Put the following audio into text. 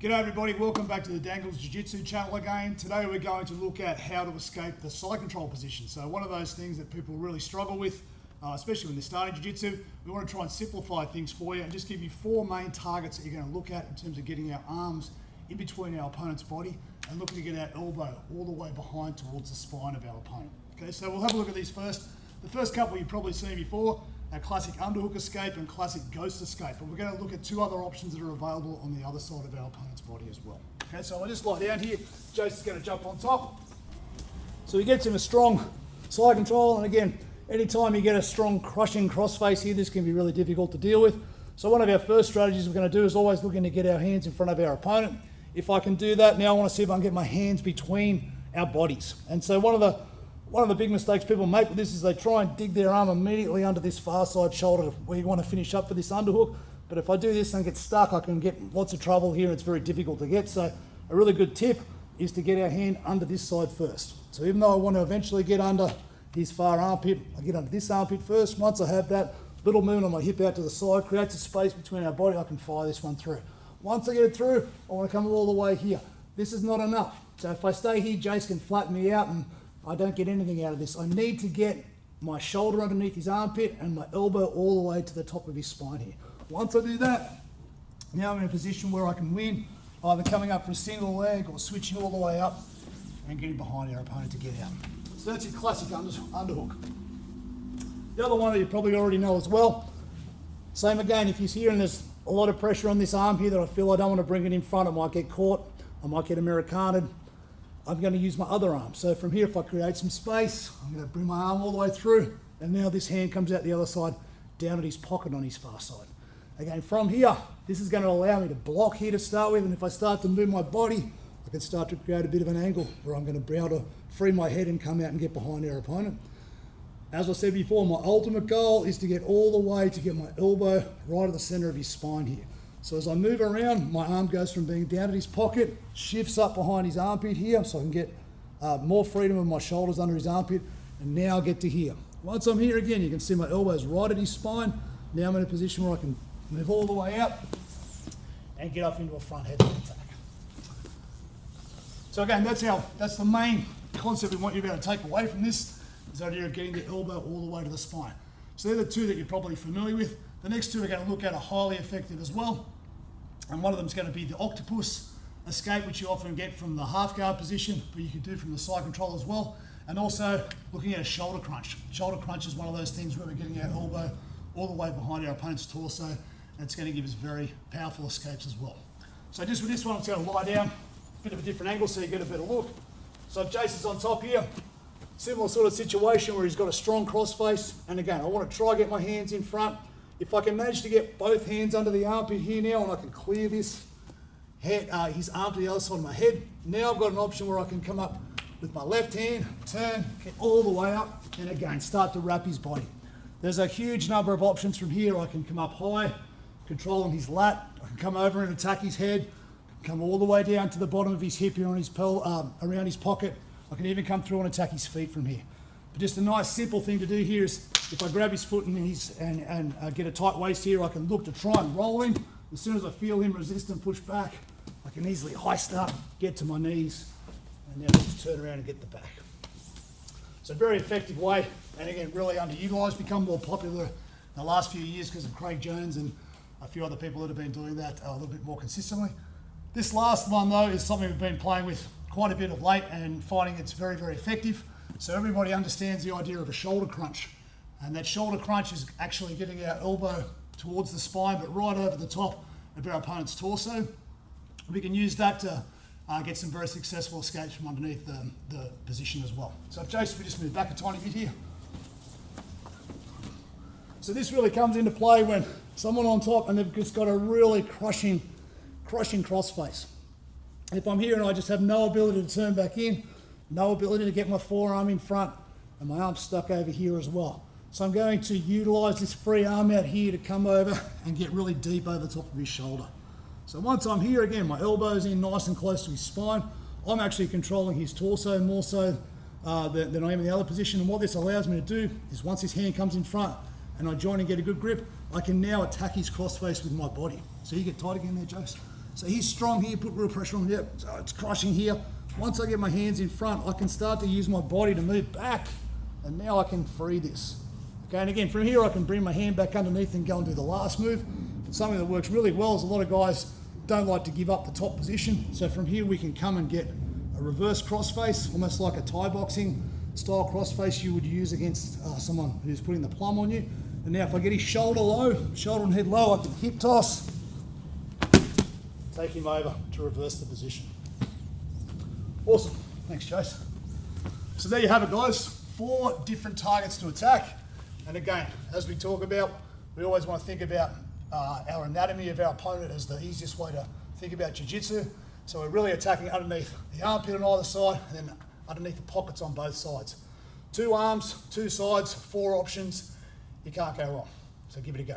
G'day everybody, welcome back to the Dangles Jiu-Jitsu channel again. Today we're going to look at how to escape the side control position. So one of those things that people really struggle with, especially when they're starting Jiu-Jitsu. We want to try and simplify things for you and just give you four main targets that you're going to look at in terms of getting our arms in between our opponent's body and looking to get our elbow all the way behind towards the spine of our opponent. Okay, so we'll have a look at these first. The first couple you've probably seen before, our classic underhook escape and classic ghost escape. But we're going to look at two other options that are available on the other side of our opponent's body as well. Okay, so I'll just lie down here. Jason's going to jump on top. So he gets him a strong side control. And again, anytime you get a strong crushing crossface here, this can be really difficult to deal with. So one of our first strategies we're going to do is always looking to get our hands in front of our opponent. If I can do that, now I want to see if I can get my hands between our bodies. And so one of the big mistakes people make with this is they try and dig their arm immediately under this far side shoulder where you want to finish up for this underhook. But if I do this and get stuck, I can get lots of trouble here. It's very difficult to get. So a really good tip is to get our hand under this side first. So even though I want to eventually get under his far armpit, I get under this armpit first. Once I have that little movement on my hip out to the side, creates a space between our body, I can fire this one through. Once I get it through, I want to come all the way here. This is not enough. So if I stay here, Jace can flatten me out and I don't get anything out of this. I need to get my shoulder underneath his armpit and my elbow all the way to the top of his spine here. Once I do that, now I'm in a position where I can win, either coming up for a single leg or switching all the way up and getting behind our opponent to get out. So that's your classic underhook. The other one that you probably already know as well, same again, if you're here and there's a lot of pressure on this arm here that I feel I don't want to bring it in front, I might get caught, I might get Americaned, I'm going to use my other arm. So from here, if I create some space, I'm going to bring my arm all the way through, and now this hand comes out the other side, down at his pocket on his far side. Again, from here, this is going to allow me to block here to start with, and if I start to move my body, I can start to create a bit of an angle where I'm going to be able to free my head and come out and get behind our opponent. As I said before, my ultimate goal is to get all the way to get my elbow right at the center of his spine here. So as I move around, my arm goes from being down at his pocket, shifts up behind his armpit here, so I can get more freedom of my shoulders under his armpit, and now I get to here. Once I'm here again, you can see my elbow's right at his spine. Now I'm in a position where I can move all the way out and get up into a front headlock attack. So again, that's the main concept we want you to be able to take away from this, is the idea of getting the elbow all the way to the spine. So they're the two that you're probably familiar with. The next two we're going to look at are highly effective as well. And one of them is going to be the Octopus escape, which you often get from the half guard position, but you can do from the side control as well. And also looking at a shoulder crunch. Shoulder crunch is one of those things where we're getting our elbow all the way behind our opponent's torso, and it's going to give us very powerful escapes as well. So just with this one, I'm just going to lie down, a bit of a different angle so you get a better look. So Jason's on top here. Similar sort of situation where he's got a strong crossface, and again, I want to try to get my hands in front. If I can manage to get both hands under the armpit here now, and I can clear this head, his arm to the other side of my head, now I've got an option where I can come up with my left hand, turn, get all the way up, and again, start to wrap his body. There's a huge number of options from here. I can come up high, controlling his lat. I can come over and attack his head, come all the way down to the bottom of his hip here on his around his pocket. I can even come through and attack his feet from here. But just a nice simple thing to do here is if I grab his foot and get a tight waist here, I can look to try and roll him. As soon as I feel him resist and push back, I can easily heist up, get to my knees, and then just turn around and get the back. So a very effective way, and again, really underutilized, become more popular in the last few years because of Craig Jones and a few other people that have been doing that a little bit more consistently. This last one though is something we've been playing with quite a bit of late and finding it's very, very effective. So everybody understands the idea of a shoulder crunch. And that shoulder crunch is actually getting our elbow towards the spine, but right over the top of our opponent's torso. We can use that to get some very successful escapes from underneath the position as well. So if Jason, we just move back a tiny bit here. So this really comes into play when someone on top and they've just got a really crushing crossface. If I'm here and I just have no ability to turn back in, no ability to get my forearm in front, and my arm's stuck over here as well. So I'm going to utilize this free arm out here to come over and get really deep over the top of his shoulder. So once I'm here again, my elbow's in nice and close to his spine. I'm actually controlling his torso more so than I am in the other position. And what this allows me to do is once his hand comes in front and I join and get a good grip, I can now attack his crossface with my body. So you get tight again there, Jose. So he's strong here, put real pressure on him. Yep, so it's crushing here. Once I get my hands in front, I can start to use my body to move back, and now I can free this. Okay, and again, from here I can bring my hand back underneath and go and do the last move. But something that works really well is a lot of guys don't like to give up the top position. So from here we can come and get a reverse crossface, almost like a Thai boxing style crossface you would use against someone who's putting the plum on you. And now if I get his shoulder low, shoulder and head low, I can hip toss, take him over to reverse the position. Awesome, thanks Chase. So there you have it guys, 4 different targets to attack. And again, as we talk about, we always want to think about our anatomy of our opponent as the easiest way to think about jiu-jitsu. So we're really attacking underneath the armpit on either side and then underneath the pockets on both sides. 2 arms, 2 sides, 4 options. You can't go wrong. So give it a go.